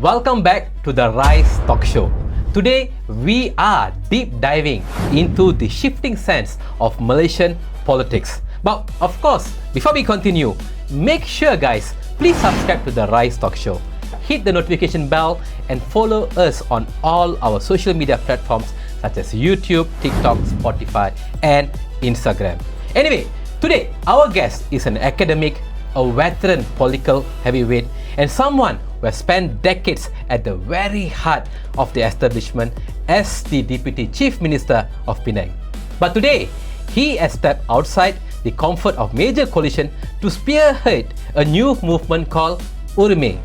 Welcome back to the Rise Talk Show. Today, we are deep diving into the shifting sands of Malaysian politics. But of course, before we continue, make sure guys, please subscribe to the Rise Talk Show. Hit the notification bell and follow us on all our social media platforms such as YouTube, TikTok, Spotify, and Instagram. Anyway, today our guest is an academic, a veteran political heavyweight, and someone who has spent decades at the very heart of the establishment as the Deputy Chief Minister of Penang. But today, he has stepped outside the comfort of major coalition to spearhead a new movement called URIMAI.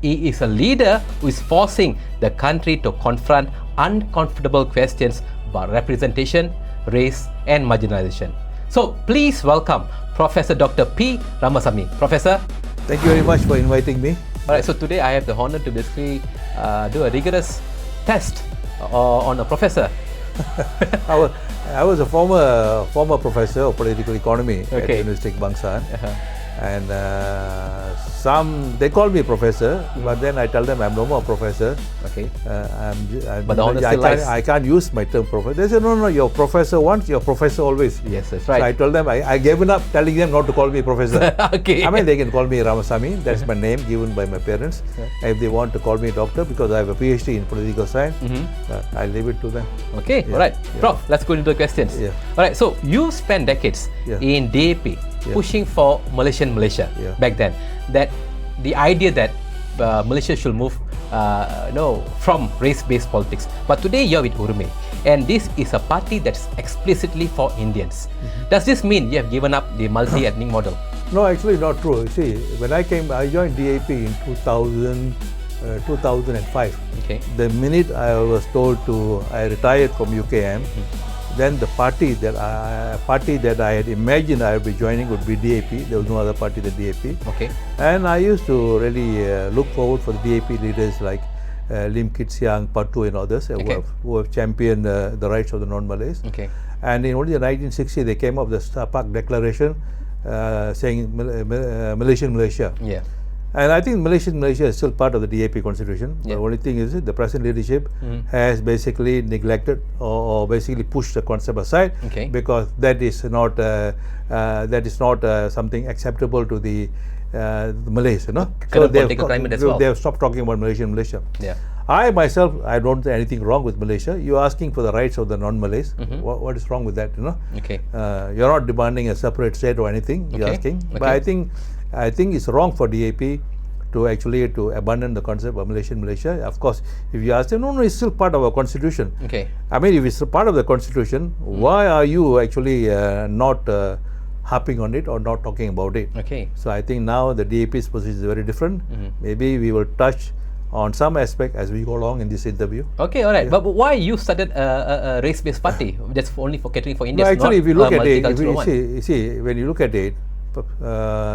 He is a leader who is forcing the country to confront uncomfortable questions about representation, race, and marginalization. So please welcome Professor Dr. P. Ramasamy. Professor. Thank you very much for inviting me. Alright, so today I have the honor to basically do a rigorous test on a professor. I was a former professor of political economy at University of Bangsar. And they call me professor, but then I tell them I'm no more professor. Okay. But the honor still lies. I can't use my term professor. They say, no, you're professor once, you're professor always. Yes, that's right. So I told them, I given up telling them not to call me professor. Okay. I mean, they can call me Ramasamy. That's my name given by my parents. If they want to call me doctor, because I have a PhD in political science, I leave it to them. Okay, alright. Prof, let's go into the questions. Alright, so you spent decades in DAP. Pushing for Malaysia back then, that the idea that Malaysia should move from race-based politics. But today you're with URUMAI, and this is a party that's explicitly for Indians. Does this mean you have given up the multi-ethnic model? No, actually not true. You see, when I joined DAP in 2005. Okay. The minute I was told I retired from UKM, then the party that I had imagined I would be joining would be DAP. There was no other party than DAP. Okay. And I used to really look forward for the DAP leaders like Lim Kit Siang, Patu and others who have championed the rights of the non-Malays. Okay. And in only 1960 they came up with the Stapak Declaration saying Malaysia. Yeah. And I think Malaysia is still part of the DAP constitution. The only thing is the present leadership has basically neglected or basically pushed the concept aside because that is not something acceptable to the Malays. You know, so they have stopped talking about Malaysia. Yeah. I myself, I don't see anything wrong with Malaysia. You're asking for the rights of the non-Malays. What is wrong with that? You know, you're not demanding a separate state or anything. You're asking, but I think it's wrong for DAP to abandon the concept of Malaysia. Of course, if you ask them, no, it's still part of our constitution. Okay. I mean, if it's part of the constitution, why are you actually not harping on it or not talking about it? Okay. So I think now the DAP's position is very different. Maybe we will touch on some aspect as we go along in this interview. Okay, all right. But why you started a race-based party that's only for catering for Indians? No, actually, if you look at it, you see, when you look at it,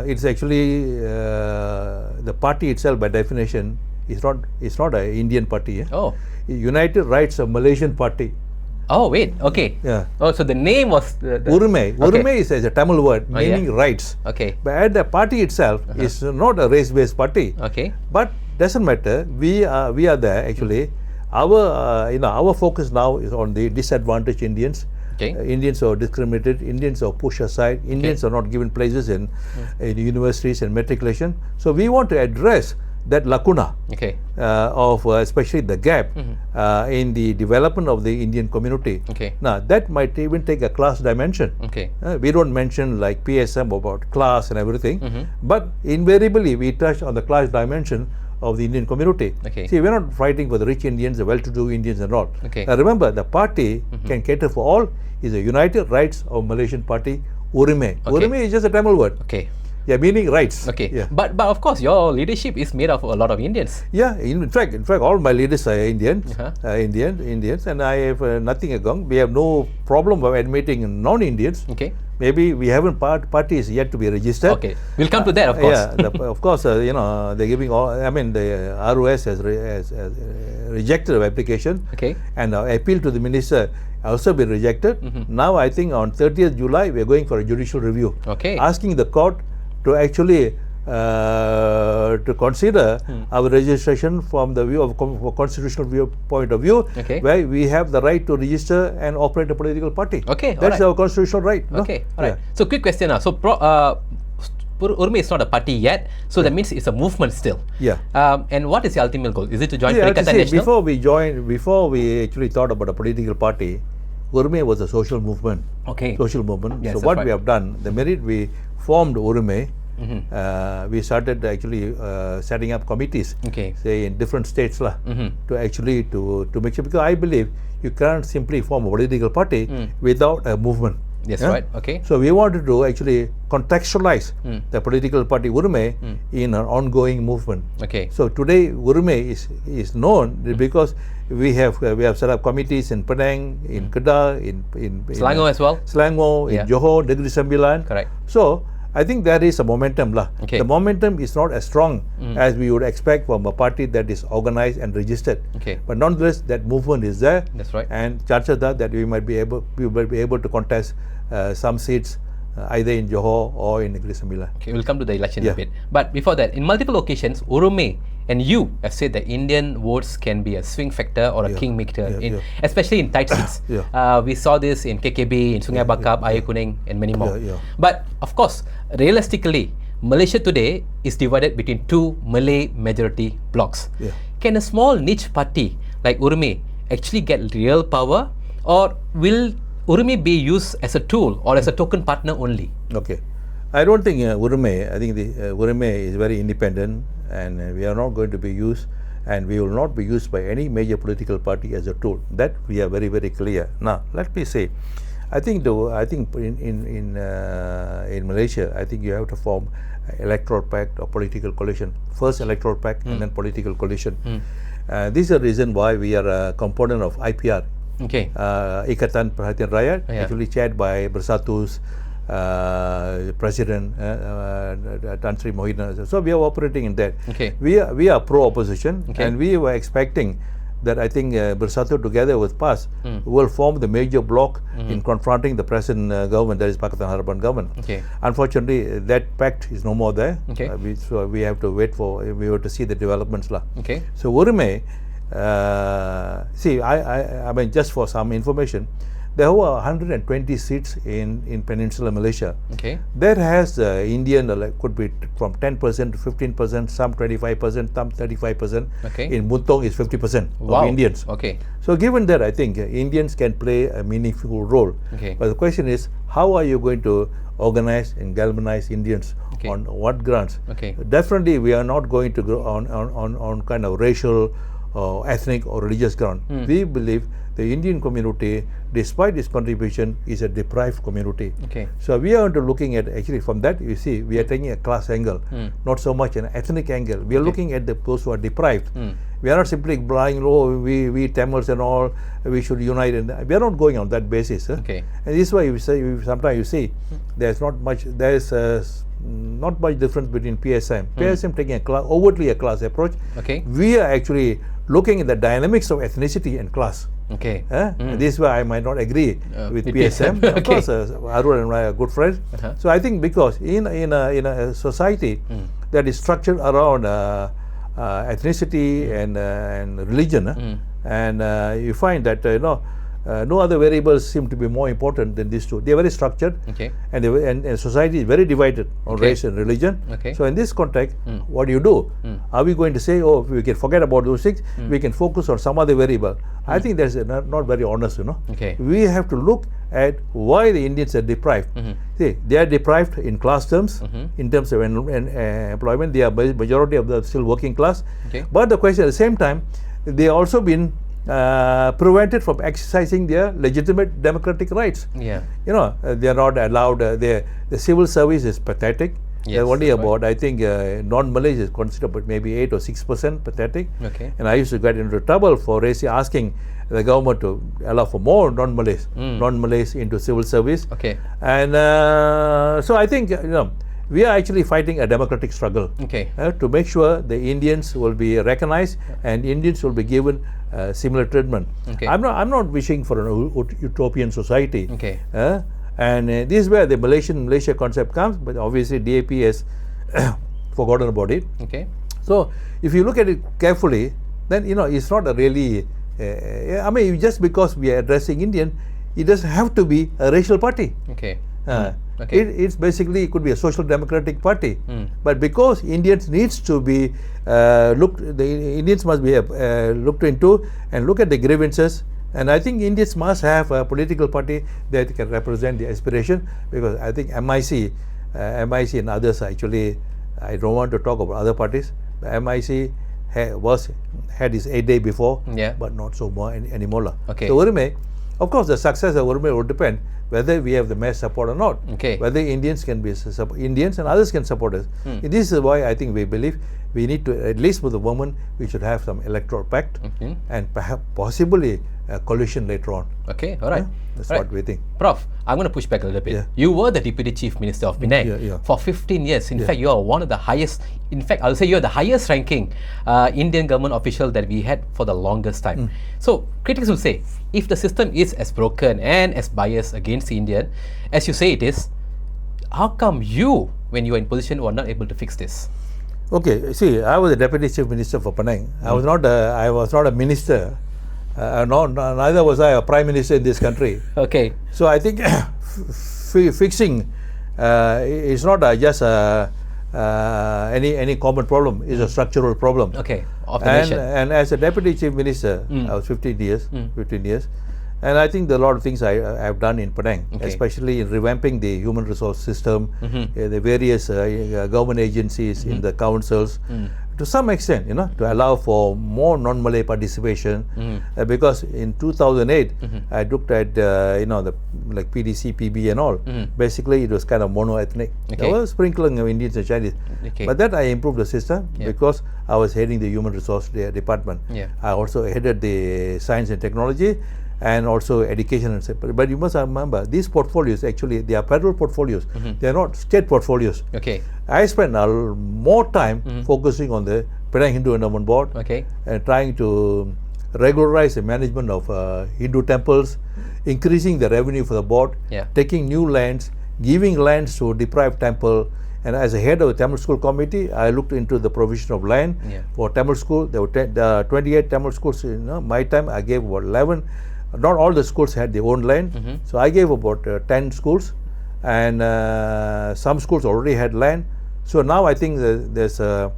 it's actually the party itself by definition is not an Indian party. Oh. United Rights of Malaysian Party. Oh wait, okay. Yeah. Oh, so the name was URIMAI. URIMAI is a Tamil word meaning rights. Okay. But the party itself is not a race-based party. Okay. But doesn't matter. We are there actually. Our focus now is on the disadvantaged Indians. Indians are discriminated, Indians are pushed aside, Indians are not given places in universities and matriculation. So we want to address that lacuna of especially the gap in the development of the Indian community. Now that might even take a class dimension. We don't mention like PSM about class and everything, but invariably we touch on the class dimension of the Indian community. See, we're not fighting for the rich Indians, the well-to-do Indians and all. Now remember, the party can cater for all. Is a United Rights of Malaysian Party, URIMAI. URIMAI is just a Tamil word. Yeah, meaning rights. But of course, your leadership is made of a lot of Indians. Yeah, in fact, all my leaders are Indians. Indians, and I have nothing against. We have no problem of admitting non-Indians. Maybe we haven't party is yet to be registered. Okay, we'll come to that, of course. Of course, they're giving all. I mean, the ROS has rejected the application. And appeal to the minister also been rejected. Now I think on 30th July we are going for a judicial review, asking the court to actually to consider our registration from the view of constitutional point of view, where we have the right to register and operate a political party. That's our constitutional right. Okay, all right. So quick question now. So URUMAI is not a party yet, so that means it's a movement still. And what is the ultimate goal? Is it to join Ikatan Nasional? Before we actually thought about a political party, URUMAI was a social movement. Social movement. Yes, so what we have done, the minute we formed URUMAI, we started actually setting up committees, say in different states to actually to make sure, because I believe you can't simply form a political party without a movement. Yes, right. So we wanted to actually contextualize the political party URUMAI in an ongoing movement. So today URUMAI is known because we have set up committees in Penang, in Kedah, in Selangor as well. Selangor, in Johor, Negeri Sembilan. Correct. So I think there is a momentum lah. The momentum is not as strong as we would expect from a party that is organized and registered. But nonetheless, that movement is there. That's right. And chances are that we might be able to contest some seats either in Johor or in Negeri Sembilan. We'll come to the election a bit. But before that, in multiple occasions, URUMAI and you have said that Indian votes can be a swing factor or a kingmaker, especially in tight seats. We saw this in KKB, in Sungai Bakap, Air Kuning, and many more. But of course, realistically, Malaysia today is divided between two Malay majority blocks. Can a small niche party like URUMAI actually get real power, or will URUMAI be used as a tool or as a token partner only? I don't think URUMAI, I think the URUMAI is very independent, and we are not going to be used, and we will not be used by any major political party as a tool. That we are very, very clear. Now, let me say, I think in Malaysia, I think you have to form electoral pact or political coalition. First electoral pact and then political coalition. This is the reason why we are a component of IPR. Ikatan Prihatin Rakyat, actually chaired by Bersatu's President Tan Sri Muhyiddin. So we are operating in that. We are pro-opposition, and we were expecting that I think Bersatu together with PAS will form the major bloc in confronting the present government, that is Pakatan Harapan government. Unfortunately, that pact is no more there. So we have to wait for, we have to see the developments lah. So URUMAI, see, I mean, just for some information, there were 120 seats in Peninsular Malaysia. That has Indian, could be from 10% to 15%, some 25%, some 35%. In Buntong is 50% of Indians. So given that, I think Indians can play a meaningful role. But the question is, how are you going to organize and galvanize Indians? On what grounds? Definitely, we are not going to go on kind of racial, ethnic or religious ground. We believe the Indian community, despite its contribution, is a deprived community. So we are looking at, actually from that, you see, we are taking a class angle, not so much an ethnic angle. We are looking at those who are deprived. We are not simply blind, we Tamils and all, we should unite. And we are not going on that basis. And this is why you say, sometimes you see, there's not much difference between PSM. PSM taking a overtly a class approach. We are actually looking at the dynamics of ethnicity and class. This is why I might not agree with PSM. Of course, Anwar and I are good friends. So I think because in a society that is structured around ethnicity and religion, and you find that no other variables seem to be more important than these two. They are very structured, and society is very divided on race and religion. So in this context, what do you do? Are we going to say, oh, we can forget about those things, we can focus on some other variable? I think that's not very honest, We have to look at why the Indians are deprived. See, they are deprived in class terms, in terms of employment. They are majority of the still working class. But the question at the same time, they also been prevented from exercising their legitimate democratic rights. They are not allowed. The civil service is pathetic. They're only about, I think, non-Malays is considered but maybe 8 or 6% pathetic. And I used to get into trouble for asking the government to allow for more non-Malays into civil service. And so I think we are actually fighting a democratic struggle to make sure the Indians will be recognized and Indians will be given similar treatment. I'm not wishing for an utopian society. And this is where the Malaysia concept comes. But obviously DAP has forgotten about it. Okay. So if you look at it carefully, then it's not a really. I mean, just because we are addressing Indian, it doesn't have to be a racial party. Okay. Okay. It's basically, it could be a social democratic party, but because Indians needs to be the Indians must be looked into and look at the grievances, and I think Indians must have a political party that can represent the aspiration, because I think MIC and others actually, I don't want to talk about other parties. The MIC had its 8 day before, but not so more anymore. Okay. So URIMAI, of course, the success of URIMAI would depend whether we have the mass support or not. Okay. Whether Indians can be Indians and others can support us. This is why I think we believe we need to, at least with the women, we should have some electoral pact and perhaps possibly a coalition later on. Okay, all right. That's what we think. Prof, I'm going to push back a little bit. You were the Deputy Chief Minister of Penang for 15 years. In fact, you are one of the highest, in fact, I'll say you're the highest ranking Indian government official that we had for the longest time. So, critics will say, if the system is as broken and as biased against the Indian, as you say it is, how come you, when you were in position, were not able to fix this? Okay, see, I was the Deputy Chief Minister for Penang. I was not a minister. Neither was I a Prime Minister in this country. Okay. So I think fixing is not just any common problem. It's a structural problem. Okay. Of the nation. And as a Deputy Chief Minister, I was 15 years. And I think there are a lot of things I have done in Penang, especially in revamping the human resource system, the various government agencies in the councils, to some extent, to allow for more non-Malay participation. Because in 2008, I looked at, the like PDC, PB and all. Basically, it was kind of mono-ethnic. There was sprinkling of Indians and Chinese. But that I improved the system because I was heading the human resource department. I also headed the science and technology, and also education and separate. But you must remember, these portfolios actually, they are federal portfolios. They are not state portfolios. Okay. I spent more time focusing on the Penang Hindu Endowment Board and trying to regularize the management of Hindu temples, increasing the revenue for the board, taking new lands, giving lands to deprived temple. And as a head of the Tamil School Committee, I looked into the provision of land for Tamil school. There were 28 Tamil schools in my time. I gave about 11. Not all the schools had their own land. So I gave about 10 schools, and some schools already had land. So now I think there's an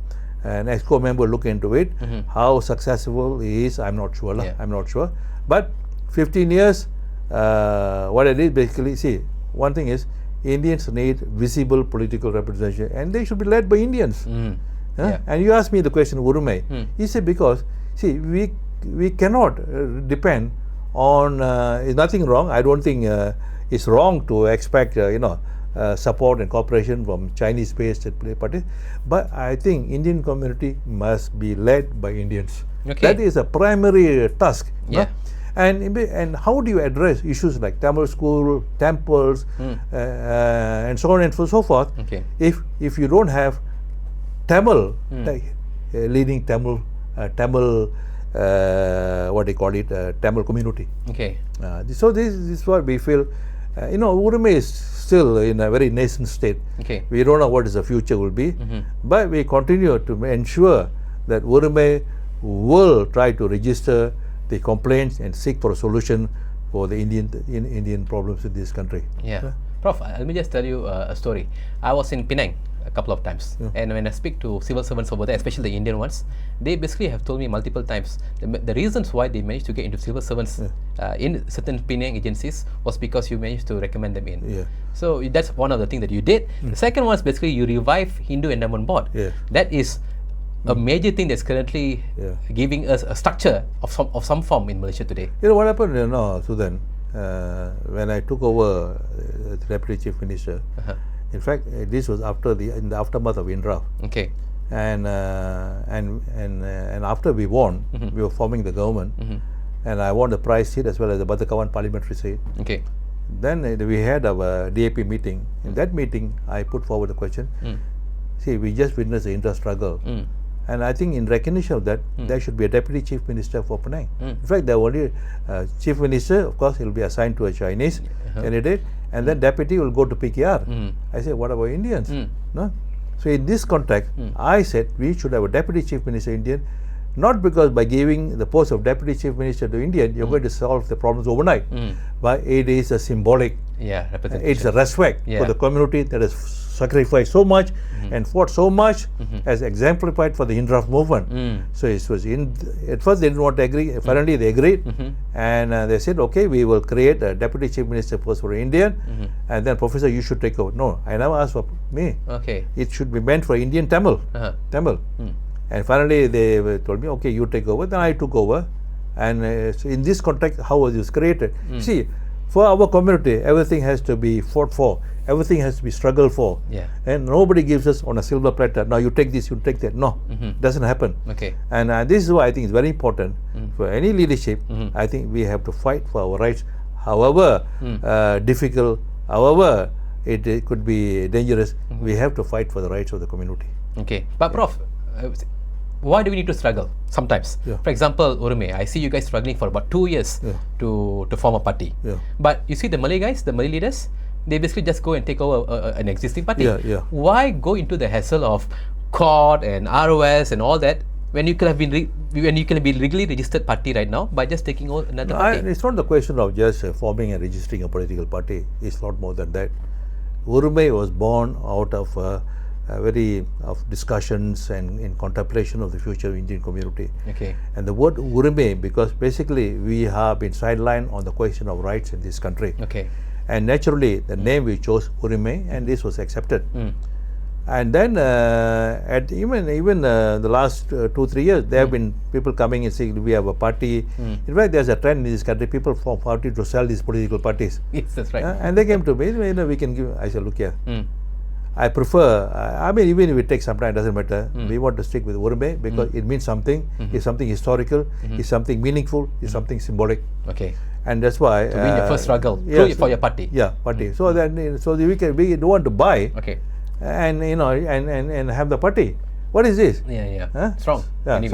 EXCO member look into it. How successful he is, I'm not sure. I'm not sure. But 15 years, what I did basically, see, one thing is, Indians need visible political representation, and they should be led by Indians. And you asked me the question, URUMAI. He said, because, see, we cannot depend on, nothing wrong. I don't think it's wrong to expect, support and cooperation from Chinese-based parties. But I think Indian community must be led by Indians. That is a primary task. And how do you address issues like Tamil school, temples, and so on and so forth, if you don't have Tamil, leading Tamil, what they call it, Tamil community. So this is what we feel. URIMAI is still in a very nascent state. We don't know what is the future will be, but we continue to ensure that URIMAI will try to register the complaints and seek for a solution for the Indian problems in this country. Prof, let me just tell you a story. I was in Penang a couple of times, and when I speak to civil servants over there, especially the Indian ones, they basically have told me multiple times the reasons why they managed to get into civil servants in certain Penang agencies was because you managed to recommend them in. So that's one of the things that you did. The second one is basically you revive Hindu Endowment Board. That is a major thing that's currently giving us a structure of some form in Malaysia today. What happened, Sudan, when I took over the Deputy Chief Minister, in fact, this was in the aftermath of Indra. And after we won, we were forming the government, and I won the prize seat as well as the Batakawan parliamentary seat. Then we had our DAP meeting. In that meeting, I put forward the question, see, we just witnessed the Indra struggle. And I think in recognition of that, there should be a Deputy Chief Minister for Penang. In fact, the only Chief Minister, of course, he will be assigned to a Chinese candidate, and then Deputy will go to PKR. I say, what about Indians? No? So in this context, I said we should have a deputy chief minister Indian, not because by giving the post of deputy chief minister to Indian, you're going to solve the problems overnight, but it is a symbolic, it's a respect for the community that has sacrificed so much and fought so much, as exemplified for the in-draft movement. So it was at first they didn't want to agree, finally they agreed, and they said, okay, we will create a deputy chief minister post for Indian, and then Professor, you should take over. No, I never asked for me. It should be meant for Indian Tamil. And finally they told me, okay, you take over. Then I took over, and so in this context, how was this created? See, for our community, everything has to be fought for, everything has to be struggled for, and nobody gives us on a silver platter. Now you take this, you take that. No, doesn't happen. And this is why I think it's very important for any leadership. I think we have to fight for our rights, however difficult, however it could be dangerous. We have to fight for the rights of the community. But Prof, why do we need to struggle sometimes? For example, URIMAI, I see you guys struggling for about 2 years to form a party. But you see the Malay guys, the Malay leaders, they basically just go and take over an existing party. Why go into the hassle of court and ROS and all that when you could have been legally registered party right now by just taking over another party? It's not the question of just forming and registering a political party. It's a lot more than that. URIMAI was born out of discussions and in contemplation of the future of Indian community. And the word URIMAI, because basically we have been sidelined on the question of rights in this country. And naturally the name we chose, URIMAI, and this was accepted. And then at even the last 2-3 years, there have been people coming and saying we have a party. In fact, there's a trend in this country, people form parties to sell these political parties. Yes, that's right. And they came to me, we can give. I said, look here, I prefer, I mean, even if it takes some time, it doesn't matter. We want to stick with URIMAI because it means something, it's something historical, it's something meaningful, it's something symbolic. And that's why to win your first struggle for your party. Party. So then, we don't want to buy and and have the party. What is this? Strong. Anyway.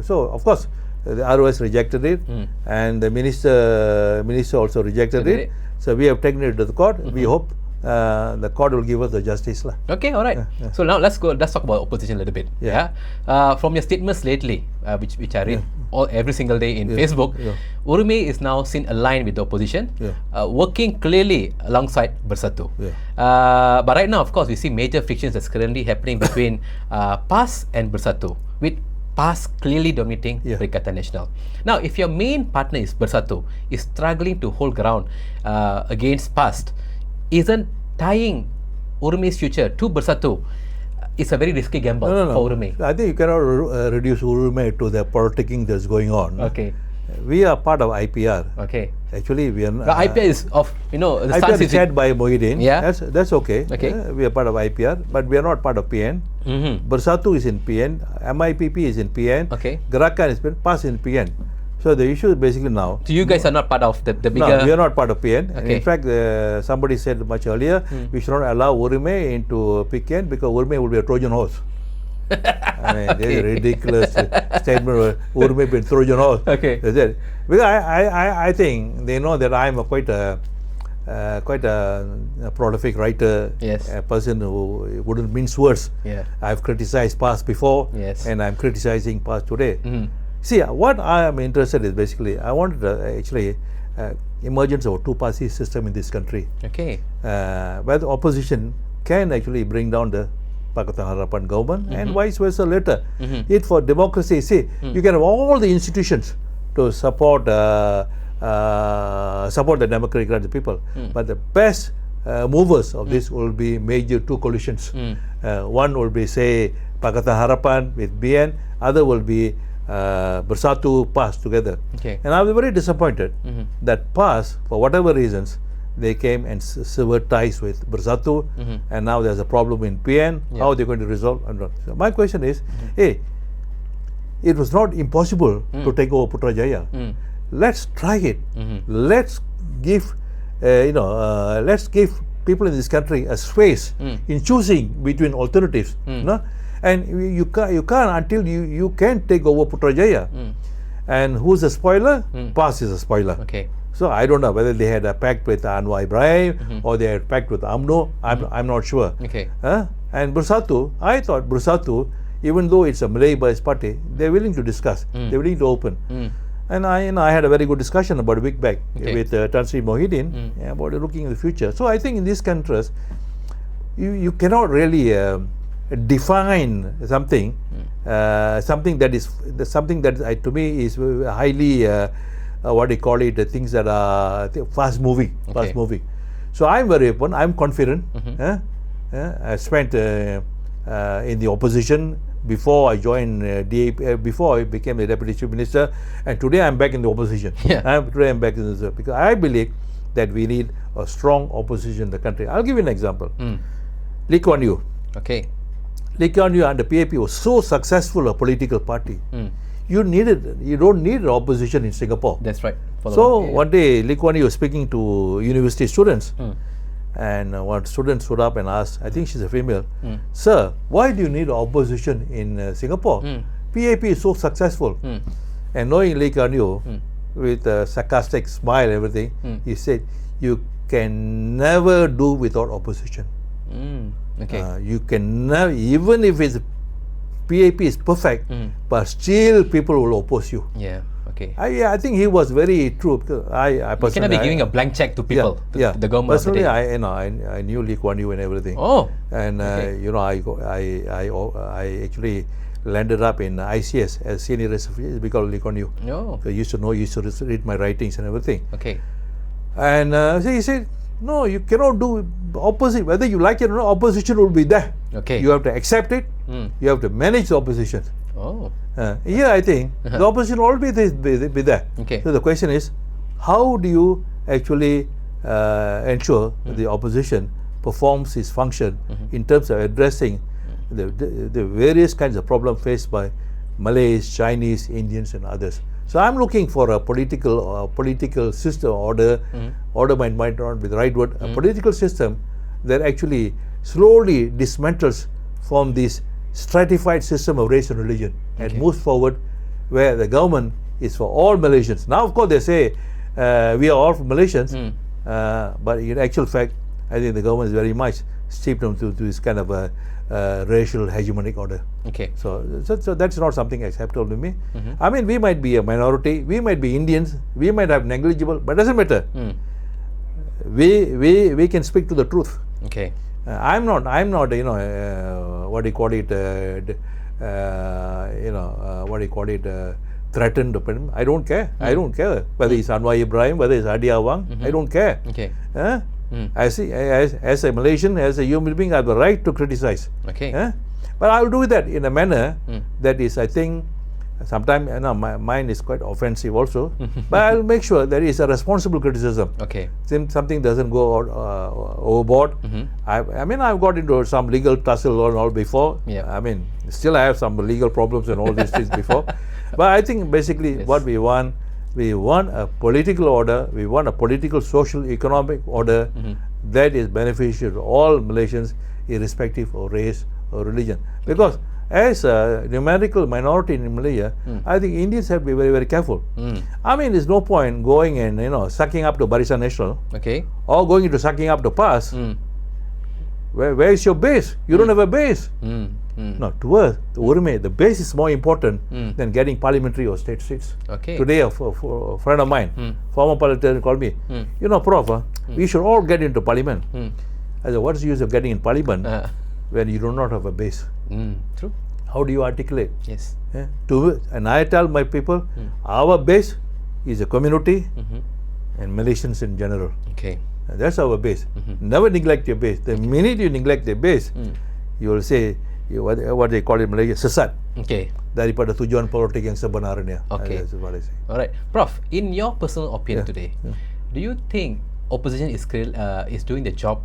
So of course the ROS rejected it, and the minister also rejected it. So we have taken it to the court. We hope the court will give us the justice. All right. So now let's talk about opposition a little bit. From your statements lately, which I read every single day in Facebook, URIMAI is now seen aligned with the opposition, working clearly alongside Bersatu. But right now, of course, we see major frictions that's currently happening between PAS and Bersatu, with PAS clearly dominating Ikatan Nasional. Now, if your main partner is Bersatu, is struggling to hold ground against PAS, isn't tying URIMAI's future to Bersatu is a very risky gamble for URIMAI? I think you cannot reduce URIMAI to the politicking that's going on. We are part of IPR. Actually, we are. The IPR is of the IPR is chaired by muhyiddin. That's okay. We are part of IPR, but we are not part of PN. Bersatu is in PN. MIPP is in PN. Gerakan is PAS in PN. So the issue is basically now. So you guys are not part of the bigger. No, we are not part of PN. In fact, somebody said much earlier, we should not allow URIMAI into PN because URIMAI will be a Trojan horse. I mean, this is a ridiculous statement. URIMAI being Trojan horse. Because I think they know that I am quite a prolific writer, a person who wouldn't mince words. I've criticized PAS before, and I'm criticizing PAS today. See, what I am interested in is basically, I wanted actually emergence of a two-party system in this country. Where the opposition can actually bring down the Pakatan Harapan government and vice versa later. It for democracy, see, you can have all the institutions to support the democratic rights of people, but the best movers of this will be major two coalitions. One will be, say, Pakatan Harapan with BN, other will be Bersatu, PAS together. And I was very disappointed that PAS, for whatever reasons, they came and severed ties with Bersatu, and now there's a problem in PN. How are they going to resolve? So my question is, hey, it was not impossible to take over Putrajaya. Let's try it. Let's give, let's give people in this country a space in choosing between alternatives. And you can't until you can take over Putrajaya. And who's a spoiler? PAS is a spoiler. So I don't know whether they had a pact with Anwar Ibrahim or they had a pact with UMNO. I'm not sure. And Bersatu, I thought Bersatu, even though it's a Malay-based party, they're willing to discuss, they're willing to open. And I had a very good discussion about a week back with Tan Sri Muhyiddin about looking in the future. So I think in this contrast, you cannot really define something, something that to me is highly what they call it, the things that are fast moving. So I'm very open. I'm confident. I spent in the opposition before I joined DAP, before I became the Deputy Chief Minister, and today I'm back in the opposition. Today I'm back in the because I believe that we need a strong opposition in the country. I'll give you an example. Lee Kuan Yew. Lee Kuan Yew and the PAP was so successful a political party. You don't need an opposition in Singapore. That's right. So one day Lee Kuan Yew was speaking to university students, and one student stood up and asked, I think she's a female, Sir, why do you need opposition in Singapore? PAP is so successful. And knowing Lee Kuan Yew, with a sarcastic smile and everything, he said, you can never do without opposition. You can never, even if it's PAP is perfect, but still people will oppose you. I think he was very true, because I personally, you cannot be giving a blank check to people, to the government. Personally, I knew Lee Kuan Yew and everything. And I actually landed up in ICS as senior researcher because of Lee Kuan Yew. So I used to read my writings and everything. And so he said, no, you cannot do opposite. Whether you like it or not, opposition will be there. You have to accept it. You have to manage the opposition. I think the opposition will always be there. So the question is, how do you actually ensure the opposition performs its function in terms of addressing the various kinds of problems faced by Malays, Chinese, Indians and others? So I'm looking for a political system, order might not be the right word, a political system that actually slowly dismantles from this stratified system of race and religion and moves forward where the government is for all Malaysians. Now, of course, they say we are all Malaysians, but in actual fact, I think the government is very much steeped into this kind of a racial hegemonic order. So that's not something acceptable to me. I mean, we might be a minority, we might be Indians, we might have negligible, but it doesn't matter. We can speak to the truth. I'm not what do you call it, threatened. I don't care. I don't care whether it's Anwar Ibrahim, whether it's Adi Awang. I don't care. As a Malaysian, as a human being, I have the right to criticize. But I will do that in a manner that is, I think, sometimes my mind is quite offensive also. But I'll make sure there is a responsible criticism. Something doesn't go overboard. I mean, I've got into some legal tussle and all before. I mean, still I have some legal problems and all these things before. But I think basically what we want a political order, we want a political, social, economic order that is beneficial to all Malaysians, irrespective of race or religion. Because as a numerical minority in Malaysia, I think Indians have to be very, very careful. I mean, there's no point going and sucking up to Barisan Nasional, or going into sucking up to PAS. Where is your base? You don't have a base. No, to us, the URIMAI, the base is more important than getting parliamentary or state seats. Today, a friend of mine, former politician, called me, Prof, we should all get into parliament. I said, what's the use of getting in parliament when you do not have a base? True. How do you articulate? And I tell my people, our base is a community and Malaysians in general. That's our base. Never neglect your base. The minute you neglect the base, you will say, what they call it in Malaysia, sesat. Daripada tujuan politik yang sebenarnya. That's what I say. Alright, Prof, in your personal opinion today, do you think opposition is doing the job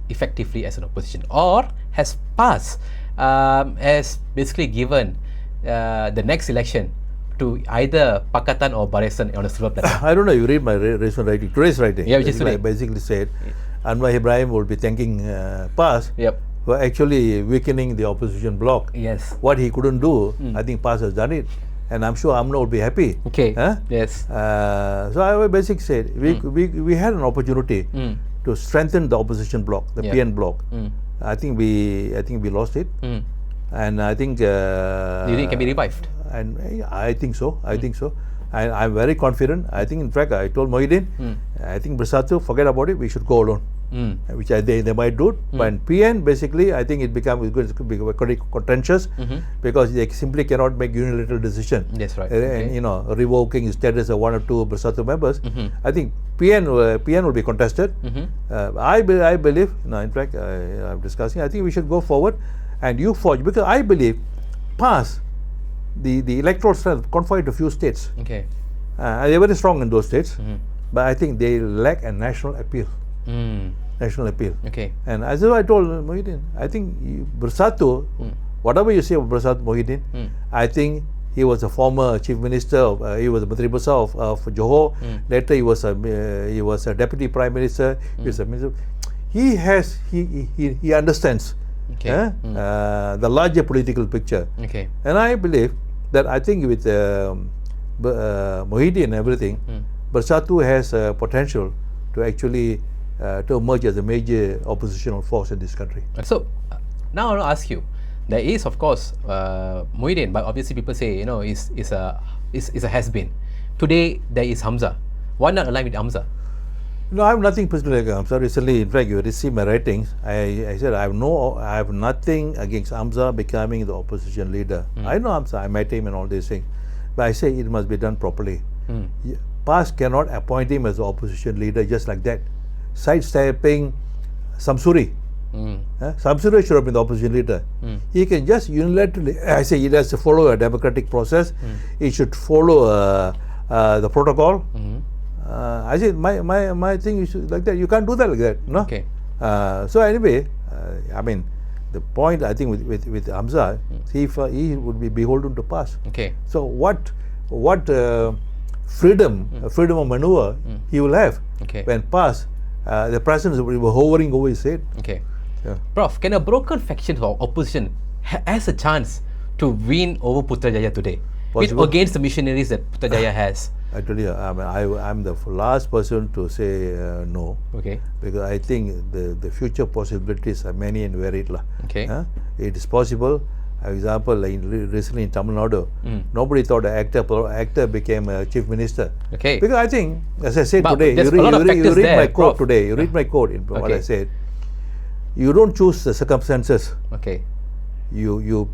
effectively as an opposition, or has PAS has basically given the next election to either Pakatan or Barisan on a silver platter? I don't know, you read my recent writing, today's writing. I basically said Anwar Ibrahim will be thanking PAS for actually weakening the opposition bloc. What he couldn't do, I think PAS has done it, and I'm sure UMNO will be happy. So I basically said we had an opportunity to strengthen the opposition bloc, the PN bloc, I think we lost it, and I think Do you think it can be revived? and I think so. I think so. And I'm very confident. I think, in fact, I told Muhyiddin, I think Bersatu, forget about it. We should go alone. Which they might do. But PN, basically, I think it could be very contentious because they simply cannot make unilateral decision. That's right. And revoking status of one or two Bersatu members. I think PN will be contested. I believe. In fact, I'm discussing. I think we should go forward and you forge, because I believe PAS, the electoral strength confined to few states. Okay. They're very strong in those states, but I think they lack a national appeal. National appeal. Okay. And as I told Muhyiddin, I think Bersatu, whatever you say about Bersatu Muhyiddin, I think he was a former chief minister. He was a Menteri Besar of Johor. Later, he was a deputy prime minister. He was a minister. He understands the larger political picture. Okay. And I believe that I think with Muhyiddin and everything, Bersatu has potential to actually to emerge as a major oppositional force in this country. So now I want to ask you, there is of course Muhyiddin, but obviously people say is a has-been. Today there is Hamza. Why not align with Hamza? No, I have nothing personal against Hamza. Recently, in fact, you received my writings. I said I have nothing against Hamza becoming the opposition leader. I know Hamza. I met him and all these things, but I say it must be done properly. PAS cannot appoint him as the opposition leader just like that, sidestepping Samsuri. Samsuri should have been the opposition leader. He can just unilaterally. I say he has to follow a democratic process. He should follow the protocol. I say my thing is like that. You can't do that like that, no. Okay. So anyway, I mean, the point I think with Hamza, he would be beholden to PAS. Okay. So what freedom of maneuver he will have when PAS, the president will be hovering over his head. Okay. Yeah. Prof, can a broken faction of opposition has a chance to win over Putrajaya today? Possible. Against the missionaries that Putrajaya has. I tell you, I'm the last person to say no. Okay. Because I think the future possibilities are many and varied. Okay. It is possible. For example, like recently in Tamil Nadu, nobody thought an actor became a chief minister. Okay. Because I think, as I said today, there's you a lot of read factors my there, quote Prof. today. You read my quote in what I said. You don't choose the circumstances. Okay. You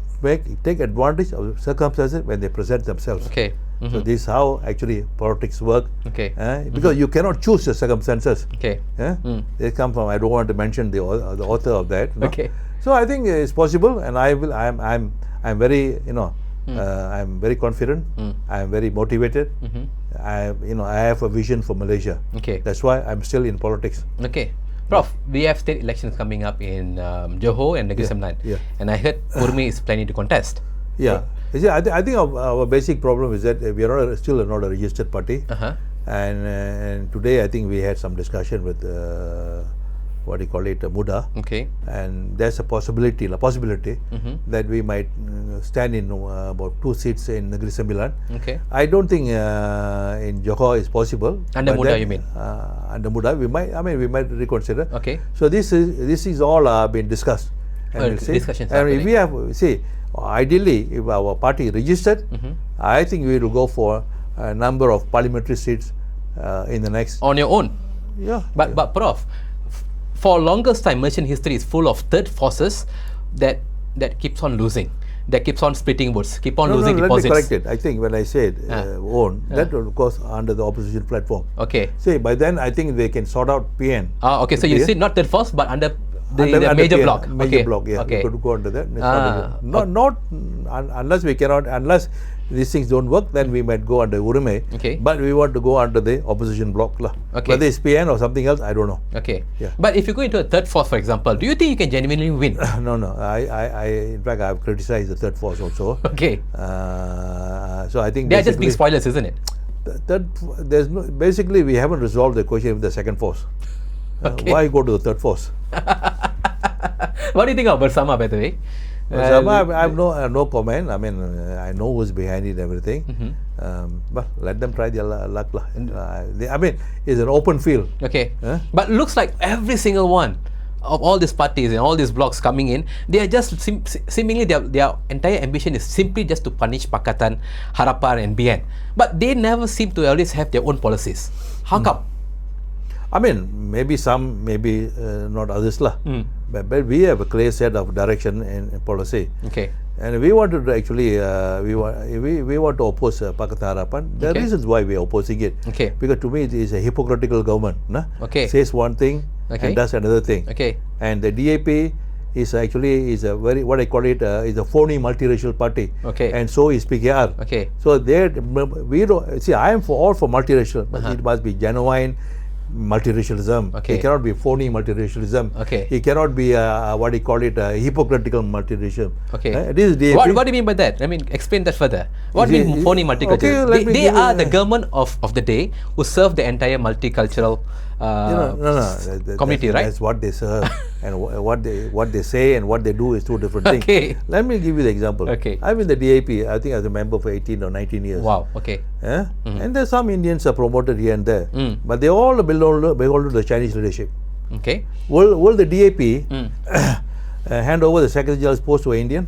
take advantage of circumstances when they present themselves. Okay. So this is how actually politics work. Okay. Because you cannot choose the circumstances. Okay. They come from. I don't want to mention the author of that. No? Okay. So I think it's possible, and I'm very I'm very confident. I'm very motivated. I have a vision for Malaysia. Okay. That's why I'm still in politics. Okay. Prof, we have state elections coming up in Johor and Negeri Sembilan. And I heard URIMAI is planning to contest. Yeah. You see, I think our basic problem is that we are still not a registered party. And today I think we had some discussion with what do you call it, Muda. Okay. And there's a possibility that we might stand in about 2 seats in Negeri Sembilan. Okay. I don't think in Johor is possible. Under Muda, you mean? Under Muda, we might reconsider. Okay. So this is all been discussed. And discussions. And if we have, ideally, if our party registered, I think we will go for a number of parliamentary seats in the next. On your own. Yeah. But Prof, for longest time, Malaysian history is full of third forces that keeps on losing, that keeps on splitting votes, losing deposits. Let me correct it. I think when I said own, that of course under the opposition platform. Okay. See, by then I think they can sort out PN. Okay, so you see not third force, but under the major PN, block. Major block, yeah. Okay. We could go under that. Not unless we cannot, unless these things don't work, then we might go under URIMAI. Okay. But we want to go under the opposition block. Okay. Whether it's PN or something else, I don't know. Okay. Yeah. But if you go into a third force, for example, do you think you can genuinely win? No. In fact, I've criticized the third force also. Okay. So I think they are just big spoilers, isn't it? Basically, we haven't resolved the question of the second force. Okay. Why go to the third force? What do you think of Bersama, by the way? I have no comment. I mean, I know who's behind it and everything. But let them try their luck. I mean, it's an open field. Okay. But looks like every single one of all these parties and all these blocs coming in, they are just seemingly their entire ambition is simply just to punish Pakatan, Harapan and BN. But they never seem to always have their own policies. How come? I mean, maybe some, maybe not others lah. But we have a clear set of direction and policy. Okay. And we want to actually, we want to oppose Pakatan Harapan. There are reasons why we are opposing it. Okay. Because to me it is a hypocritical government. Nah? Okay. Says one thing and does another thing. Okay. And the DAP is actually a very, what I call it, is a phony multiracial party. Okay. And so is PKR. Okay. So we don't see. I am all for multiracial, but it must be genuine multiracialism. Okay. It cannot be phony multiracialism. Okay. It cannot be what do you call it, hypocritical multiracialism. Okay. This is DAP. What do you mean by that? I mean, explain that further. What do you mean phony multicultural? Okay, they are the government of the day who serve the entire multicultural community, right? That's what they serve, and what they say and what they do is two different things. Okay. Let me give you the example. Okay. I'm in the DAP. I think as a member for 18 or 19 years. Wow. Okay. And there's some Indians are promoted here and there, but they all belong to the Chinese leadership. Okay. Will the DAP hand over the Secretary General's post to an Indian?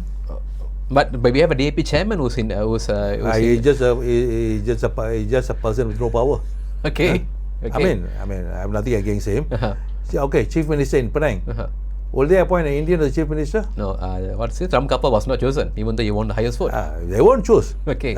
But we have a DAP chairman who's He's just a person with no power. Okay. Okay. I mean, I have nothing against him. Okay, Chief Minister in Penang. Will they appoint an Indian as Chief Minister? No. What's it? Ram Kappa was not chosen, even though he won the highest vote. They won't choose. Okay.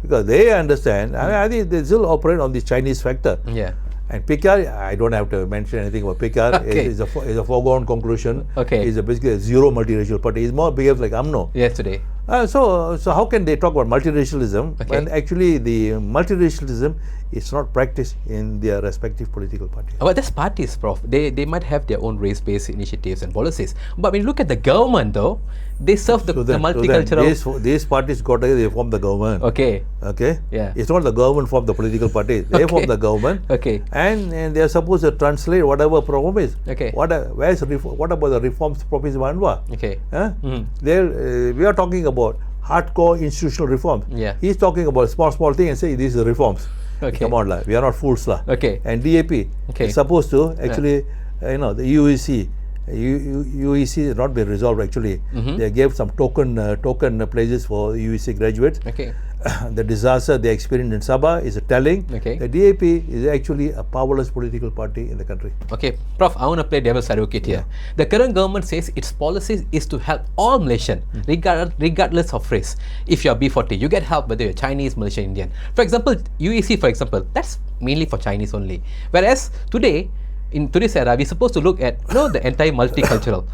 Because they understand. I think they still operate on the Chinese factor. Yeah. And PKR, I don't have to mention anything about PKR. Okay. Is a foregone conclusion. Okay. It's basically a zero multiracial party. It's more behaves like AMNO. Yesterday. So how can they talk about multiracialism when Okay. actually the multiracialism is not practiced in their respective political parties? But that's parties, Prof. They might have their own race-based initiatives and policies. But when you look at the government, though, they serve the multicultural. These parties got together, they form the government. Okay. Okay. Yeah. It's not the government form the political parties. They form the government. Okay. And they are supposed to translate whatever program is. Okay. What about the reforms proposed by Anwar? Okay. We are talking about hardcore institutional reforms. Yeah. He's talking about small thing and say these are reforms. Okay. Come on, we are not fools, lah. Okay. And DAP is supposed to actually, the UEC has not been resolved actually. They gave some token places for UEC graduates. Okay. The disaster they experienced in Sabah is telling. Okay. The DAP is actually a powerless political party in the country. Okay, Prof, I want to play devil's advocate here. The current government says its policy is to help all Malaysians, regardless of race. If you are B40, you get help whether you're Chinese, Malaysian, Indian. For example, UEC, for example, that's mainly for Chinese only. Whereas today, in today's era, we're supposed to look at the entire multicultural.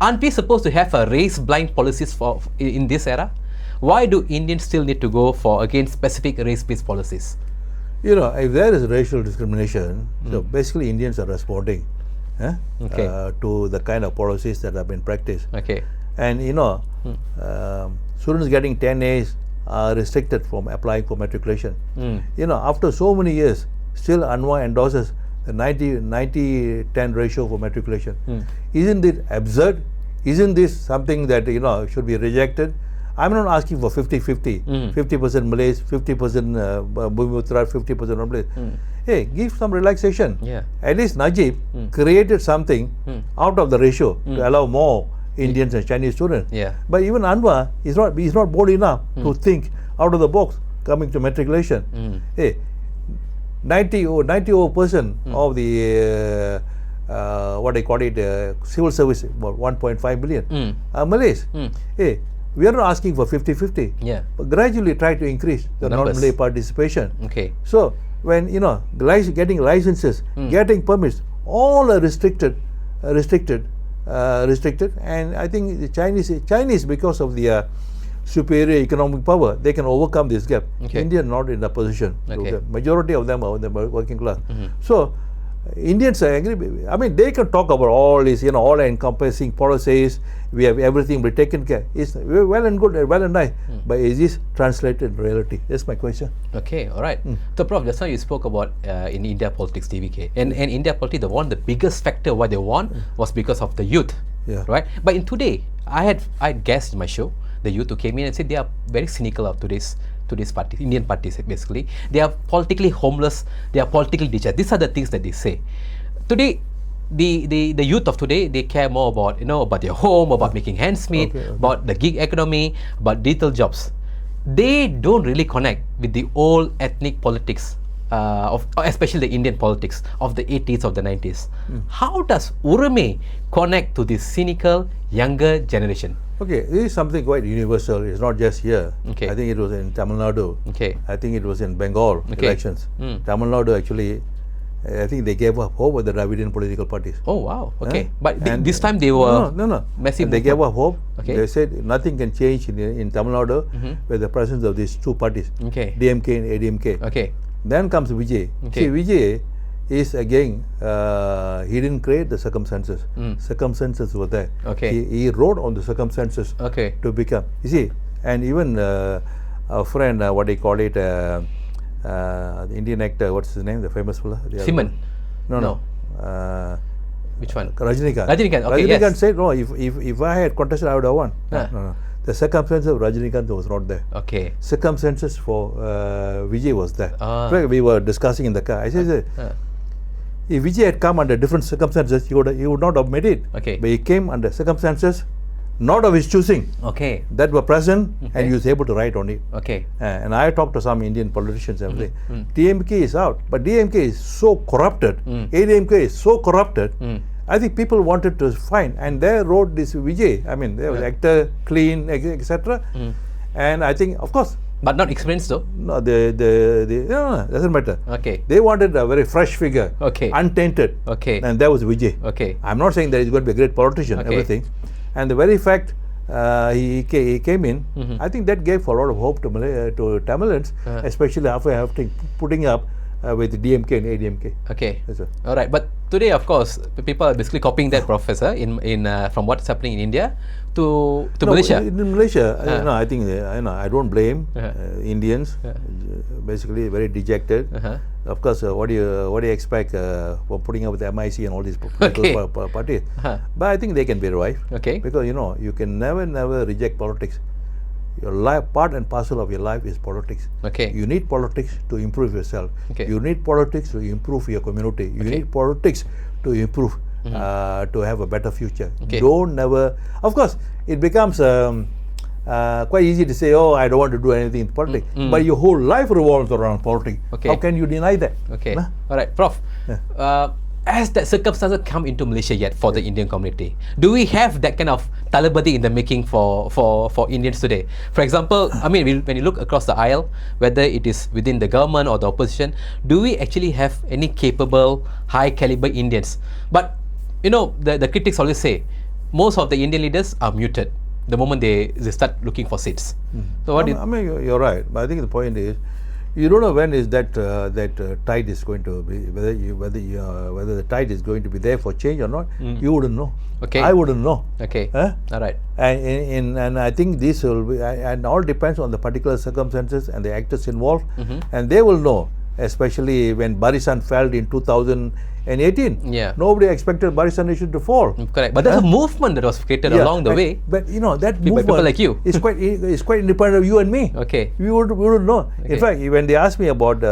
Aren't we supposed to have a race-blind policies in this era? Why do Indians still need to go against specific race-based policies? If there is racial discrimination, so basically Indians are responding to the kind of policies that have been practiced. Okay. And students getting 10 A's are restricted from applying for matriculation. After so many years, still Anwar endorses the 90-10 ratio for matriculation. Isn't it absurd? Isn't this something that should be rejected? I'm not asking for 50-50, 50% Malays, 50% Bhumiputra, 50% non-Malays. Hey, give some relaxation. Yeah. At least Najib created something out of the ratio to allow more Indians and Chinese students. Yeah. But even Anwar is not bold enough to think out of the box coming to matriculation. Hey, 90% of the civil service, about 1.5 million are Malays. Hey, we are not asking for 50-50, but gradually try to increase the non-Malay participation. Okay. So when getting licenses, getting permits, all are restricted, and I think the Chinese because of their superior economic power, they can overcome this gap. Okay. India not in that position. Okay. The majority of them are the working class. So Indians are angry. I mean, they can talk about all these, all-encompassing policies. We have everything be taken care. It's well and good, well and nice, but is this translated in reality? That's my question. Okay, all right. So, Prof, just now you spoke about in India politics, TVK, and India politics, the biggest factor why they won was because of the youth, right? But in today, I had guests in my show, the youth who came in and said they are very cynical of today's party, Indian parties basically. They are politically homeless, they are politically detached. These are the things that they say. Today, the youth of today, they care more about about their home, about making ends meet, about the gig economy, about digital jobs. They don't really connect with the old ethnic politics of especially the Indian politics of the 80s of the 90s. How does URIMAI connect to this cynical younger generation? Okay, this is something quite universal. It's not just here. Okay. I think it was in Tamil Nadu. Okay. I think it was in Bengal elections. Tamil Nadu actually, I think they gave up hope with the Dravidian political parties. Oh wow. Okay. But this time they were massive. They gave up hope. Okay. They said nothing can change in Tamil Nadu with the presence of these two parties, Okay. DMK and ADMK. Okay. Then comes Vijay. Okay. See, Vijay is again, he didn't create the circumstances. Circumstances were there. Okay. He wrote on the circumstances Okay. to become. You see, and even our friend, what they call it, the Indian actor, what's his name, the famous fella? Simon. No. Which one? Rajinikanth. Rajinikanth. Okay. Rajinikanth Yes. said, no, if I had contested, I would have won. No. The circumstances of Rajinikanth was not there. Okay. Circumstances for Vijay was there. Ah. In fact, we were discussing in the car. I said, if Vijay had come under different circumstances, he would not have made it. Okay. But he came under circumstances not of his choosing, Okay. that were present, and he was able to write on it. Okay. And I talked to some Indian politicians and everything. DMK is out, but DMK is so corrupted. ADMK is so corrupted. I think people wanted to find, and they wrote this Vijay. I mean, they was actor, clean, etc. And I think, of course, But not experienced though. no, no, doesn't matter. Okay. They wanted a very fresh figure, Okay. untainted, Okay. and that was Vijay. Okay. I'm not saying that he's going to be a great politician, Okay. everything. And the very fact he came in, I think that gave a lot of hope to Tamilians, especially after putting up with DMK and ADMK. Okay. Yes, sir. All right. But today, of course, people are basically copying that, Professor, from what's happening in India to Malaysia. In Malaysia, I think I don't blame Indians. Basically, very dejected. Of course, what do you expect for putting up with the MIC and all these political parties? But I think they can be revived. Okay. Because you can never reject politics. Your life, part and parcel of your life, is politics. Okay. You need politics to improve yourself. Okay. You need politics to improve your community. You need politics to improve, to have a better future. Okay. Don't never. Of course, it becomes quite easy to say, "Oh, I don't want to do anything in politics," but your whole life revolves around politics. Okay. How can you deny that? Okay. All right, Prof. Has that circumstances come into Malaysia yet for the Indian community? Do we have that kind of talibadi in the making for Indians today? For example, I mean, when you look across the aisle, whether it is within the government or the opposition, do we actually have any capable, high caliber Indians? But the critics always say most of the Indian leaders are muted the moment they start looking for seats. So what? I mean, you're right, but I think the point is, you don't know when is that tide is going to be, whether the tide is going to be there for change or not. You wouldn't know. Okay. I wouldn't know. Okay. All right. And I think this will be, and all depends on the particular circumstances and the actors involved, and they will know. Especially when Barisan fell in 2018. Yeah. Nobody expected Barisan Nation to fall. Correct. But there's a movement that was created along the way. But that People movement like you. is quite independent of you and me. Okay. We wouldn't know. Okay. In fact, when they asked me about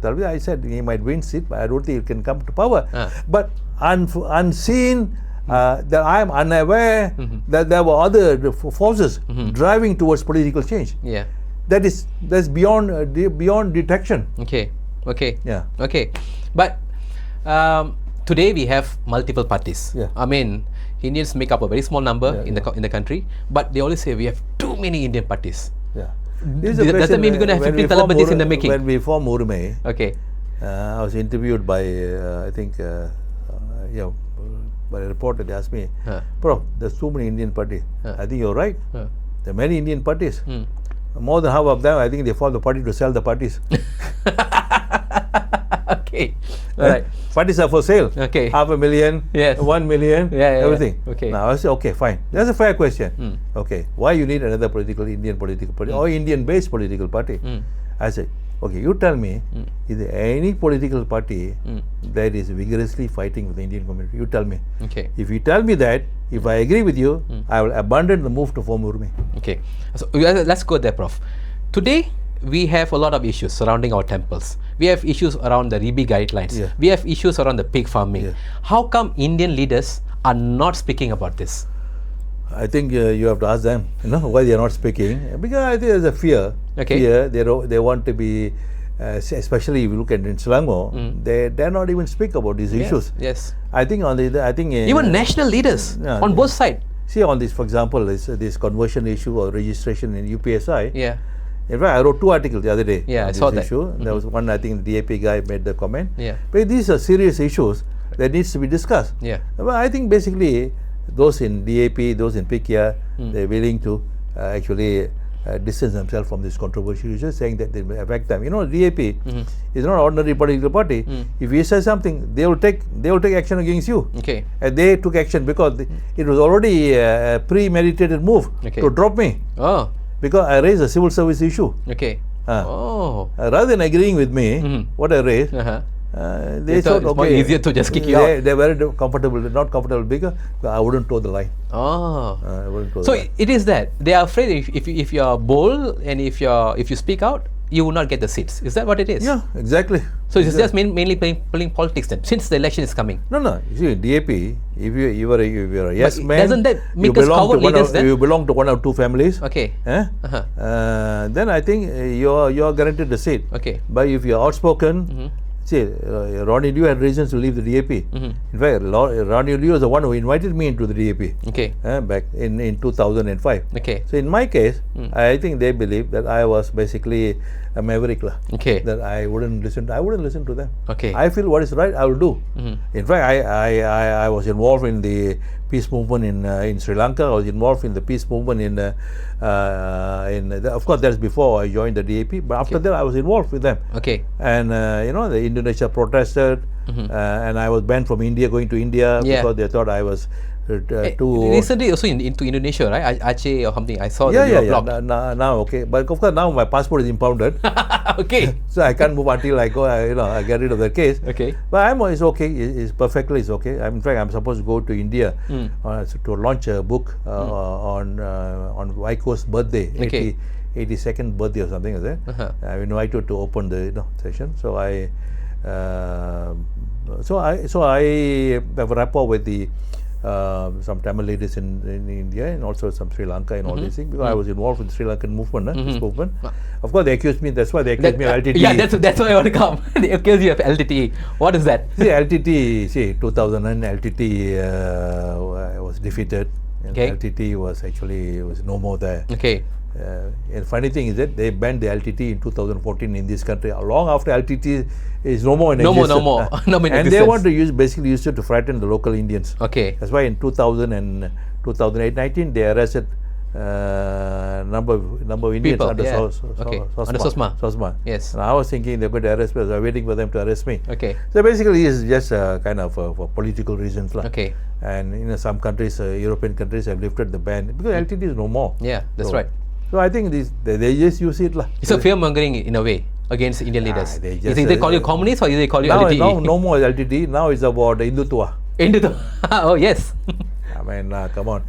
Talvi, I said he might win seat, but I don't think he can come to power. But unseen, that I am unaware that there were other forces driving towards political change. Yeah. That's beyond detection. Okay. Yeah. Okay. But today we have multiple parties. Yeah. I mean, Indians make up a very small number in the country, but they always say we have too many Indian parties. Yeah. Doesn't mean we're going to have 15 talibadis in the making. When we formed URIMAI, Okay. I was interviewed by I think by a reporter. They asked me, "Prof, there's too many Indian parties." I think you're right. There are many Indian parties. More than half of them, I think they form the party to sell the parties. Okay. All right. Parties are for sale. Okay. 500,000, Yes. 1 million, everything. Yeah. Okay. Now I say, okay, fine. That's a fair question. Okay. Why you need another Indian political party or Indian-based political party? I say, okay, you tell me, is there any political party that is vigorously fighting with the Indian community? You tell me. Okay. If you tell me that, if I agree with you, I will abandon the move to form URIMAI. Okay. So let's go there, Prof. Today we have a lot of issues surrounding our temples. We have issues around the RIBI guidelines. Yeah. We have issues around the pig farming. Yeah. How come Indian leaders are not speaking about this? I think you have to ask them, why they are not speaking. Because I think there's a fear. Okay. Fear. They want to be, especially if you look at in Selangor, they dare not even speak about these issues. Yes. I think Even national leaders on both sides. See, on this, for example, this conversion issue or registration in UPSI. Yeah. In fact, I wrote 2 articles the other day Yeah, on I this saw that. issue. There was one, I think the DAP guy made the comment. Yeah. But these are serious issues that needs to be discussed. Yeah. But I think basically those in DAP, those in PIKIA, they're willing to actually distance themselves from this controversial issues, saying that they may affect them. DAP is not an ordinary political party. If you say something, they will take action against you. Okay. And they took action because it was already a premeditated move to drop me. Oh. Because I raised a civil service issue. Okay. Rather than agreeing with me, what I raised, they thought, it's more easier to just kick you out. They're very comfortable, not comfortable because I wouldn't toe the line. I wouldn't toe the line. It is that they are afraid if you are bold and if you speak out, you will not get the seats. Is that what it is? Yeah, exactly. So it's just mainly playing politics then, since the election is coming. No. You see, DAP, if you're a yes man, doesn't that make us coward leaders then? You belong to one or two families. Okay. Then I think you're guaranteed the seat. Okay. But if you're outspoken, see, Ronnie Liu had reasons to leave the DAP. In fact, Ronnie Liu was the one who invited me into the DAP. Okay. Back in 2005. Okay. So in my case, I think they believe that I was basically a maverick. Okay. That I wouldn't listen to them. Okay. I feel what is right, I will do. In fact, I was involved in the peace movement in Sri Lanka. I was involved in the peace movement of course that's before I joined the DAP, but after that I was involved with them. Okay. And the Indonesia protested, and I was banned from going to India because they thought I was too recently also into Indonesia, right? Aceh or something. I saw yeah. Now okay, but of course now my passport is impounded. Okay. So I can't move until I go. I get rid of the case. Okay. But it's okay. It's perfectly okay. In fact, I'm supposed to go to India to launch a book on Waiko's birthday, 82nd birthday or something like that. I'm invited to open the session. So I have a rapport with the some Tamil leaders in India and also some Sri Lanka and all these things, because I was involved with the Sri Lankan movement, this movement. Of course, they accused me. That's why they accused me of LTTE. Yeah, that's why I want to come. They accuse you of LTTE. What is that? See, LTTE. See, 2009 LTTE was defeated. And LTTE was no more there. Okay. And funny thing is that they banned the LTT in 2014 in this country. Long after LTT is no more in existence. No more. And they want to basically use it to frighten the local Indians. Okay. That's why in 2008-19 they arrested number of Indians People, under under SOSMA. Yes. And I was thinking they're going to arrest me. I was waiting for them to arrest me. Okay. So basically it's just kind of for political reasons. Okay. And some countries, European countries have lifted the ban because LTT is no more. Yeah, that's right. So I think they just use it. It's a fear mongering in a way against Indian leaders. Is they call you communist or is they call you LTTE? Now no more LTT. Now it's about Hindutva. Oh yes. I mean, come on.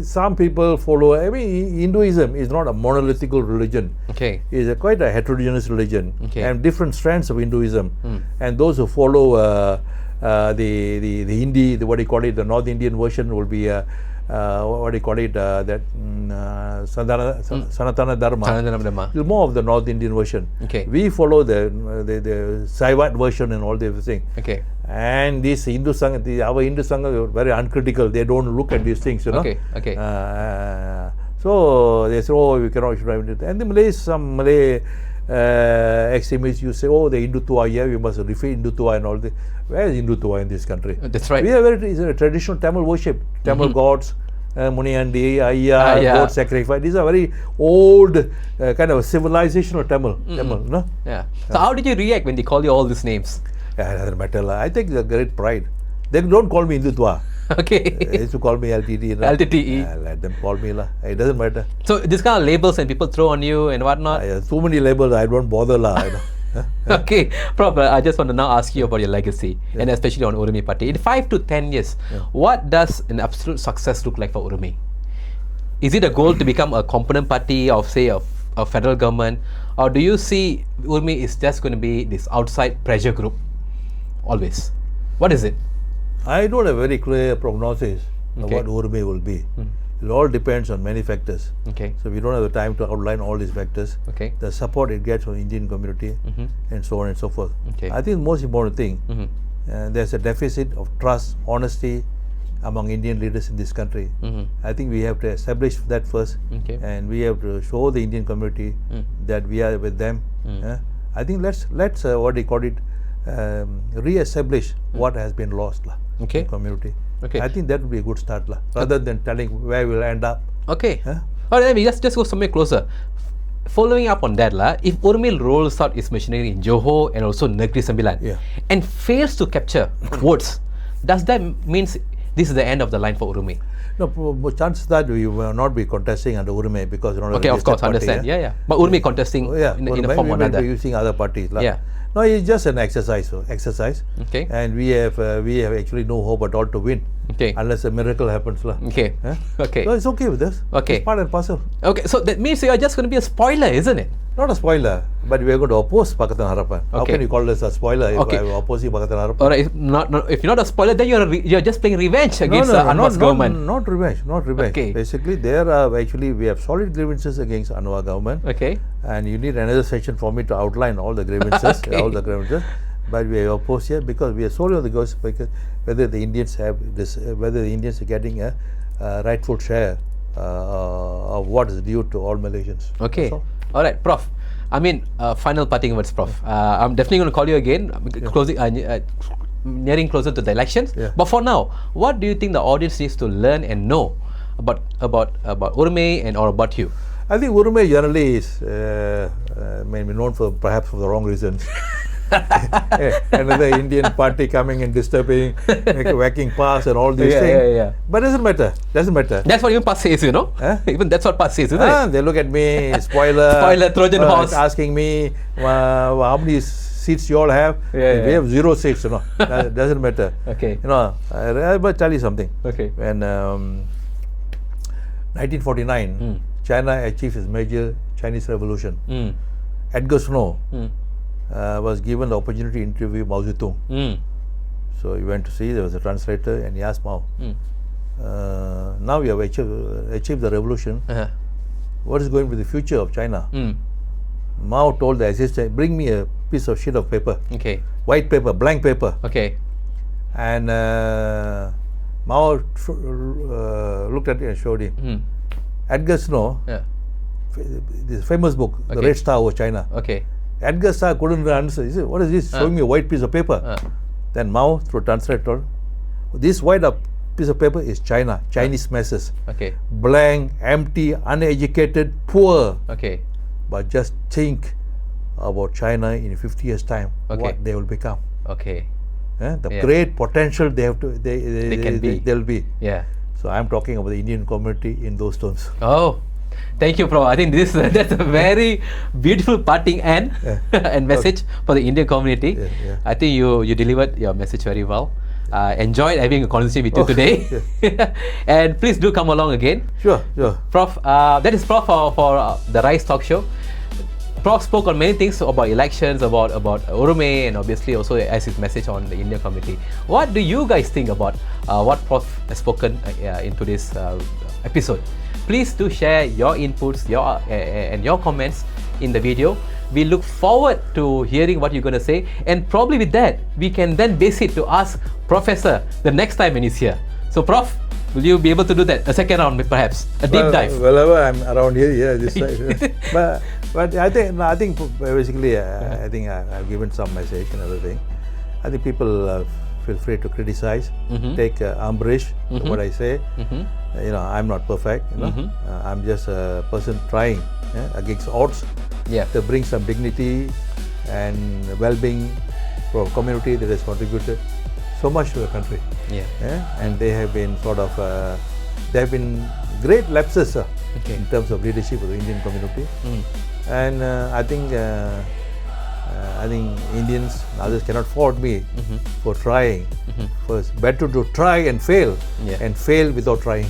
Some people follow. Hinduism is not a monolithical religion. Okay. It's quite a heterogeneous religion. Okay. And different strands of Hinduism. And those who follow the Hindi, the North Indian version will be Sanatana Dharma. More of the North Indian version. Okay. We follow the Saivat version and all the everything. Okay. And this Hindu Sangha, our Hindu Sangha are very uncritical. They don't look at these things, Okay. So they say, we cannot. And the Malays, some Malay extremists, you say, the Hindutva, we must refrain Hindutva and all that. Where is Hindutva in this country? That's right. We have a traditional Tamil worship, Tamil gods, Muniyandi, Ayya, god sacrifice. These are very old kind of a civilizational Tamil. No? Yeah. So how did you react when they call you all these names? It doesn't matter. I take the great pride. They don't call me Hindutva. Okay. They used to call me LTTE. LTTE. Let them call me. It doesn't matter. So this kind of labels and people throw on you and whatnot? So many labels, I don't bother. Okay, Prof, I just want to now ask you about your legacy and especially on URIMAI Party. In 5 to 10 years, what does an absolute success look like for URIMAI? is it a goal to become a component party of, say, a federal government, or do you see URIMAI is just going to be this outside pressure group always? What is it? I don't have a very clear prognosis of what URIMAI will be. It all depends on many factors. Okay. So we don't have the time to outline all these factors. Okay. The support it gets from the Indian community and so on and so forth. Okay. I think the most important thing, there's a deficit of trust, honesty among Indian leaders in this country. I think we have to establish that first, and we have to show the Indian community that we are with them. I think let's what do you call it, re-establish what has been lost in the community. Okay. I think that would be a good start rather than telling where we'll end up. Okay. All right, let me just go somewhere closer. Following up on that, if URIMAI rolls out its machinery in Johor and also Negeri Sembilan and fails to capture votes, does that mean this is the end of the line for URIMAI? No, chances that we will not be contesting under URIMAI because you're not okay, of course, party, understand. But URIMAI contesting in a form or another. We'll be using other parties. No, it's just an exercise. Okay. And we have actually no hope at all to win. Okay. Unless a miracle happens. Okay. Okay. So it's okay with us. Okay. It's part and parcel. Okay. So that means you are just going to be a spoiler, isn't it? Not a spoiler, but we are going to oppose Pakatan Harapan. How can you call this a spoiler if I'm opposing Pakatan Harapan? Alright, if you're not a spoiler, then you're just playing revenge against Anwar's government. Not revenge. Okay. Basically, we have solid grievances against Anwar government. Okay. And you need another section for me to outline all the grievances. But we are opposed here because we are solely on the goes because whether the Indians have this, whether the Indians are getting a rightful share of what is due to all Malaysians. Okay. All right, Prof. I mean, final parting words, Prof. I'm definitely going to call you again, nearing closer to the elections. But for now, what do you think the audience needs to learn and know about URIMAI and or about you? I think URIMAI generally is may be known for perhaps for the wrong reasons. Another Indian party coming and disturbing, whacking PAS and all these things. But doesn't matter. That's what even PAS says, you know. Even that's what PAS says, isn't it? They look at me, spoiler, Trojan horse, asking me how many seats you all have. We have 0 seats, you know. Doesn't matter. Okay. You know, I must tell you something. Okay. When 1949, China achieved its major Chinese Revolution. Edgar Snow was given the opportunity to interview Mao Zedong. So he went to see, there was a translator, and he asked Mao, now we have achieved the revolution, what is going to be the future of China? Mao told the assistant, bring me a piece of sheet of paper, white paper, blank paper. And Mao looked at it and showed him. Edgar Snow, this famous book, The Red Star over China. Edgar Star couldn't answer. He said, what is this? Showing me a white piece of paper. Then Mao, through translator, this white piece of paper is China, Chinese masses. Blank, empty, uneducated, poor. But just think about China in 50 years' time, what they will become. The great potential they have to, they'll be. So I'm talking about the Indian community in those terms. Oh. Thank you, Prof. I think that's a very beautiful parting end and message for the Indian community. I think you delivered your message very well. Enjoyed having a conversation with you today. And please do come along again. Sure. Prof, that is Prof for the Rise Talk Show. Prof spoke on many things about elections, about URIMAI, and obviously also as his message on the Indian community. What do you guys think about what Prof has spoken in today's episode? Please do share your inputs and your comments in the video. We look forward to hearing what you're going to say, and probably with that, we can then base it to ask Professor the next time when he's here. So, Prof, will you be able to do that? A second round, perhaps? A deep dive? Whenever I'm around here, this side. But I think basically, I think I've given some message and everything. I think people feel free to criticize, take umbrage to what I say. You know, I'm not perfect. You know, I'm just a person trying against odds to bring some dignity and well-being for a community that has contributed so much to the country. And they have been there have been great lapses in terms of leadership of the Indian community. And I think Indians and others cannot fault me for trying. First, better to try and fail, and fail without trying.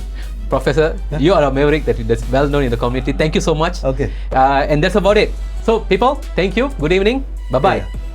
Professor, you are a maverick that's well known in the community. Thank you so much. Okay. And that's about it. So people, thank you. Good evening. Bye-bye. Yeah.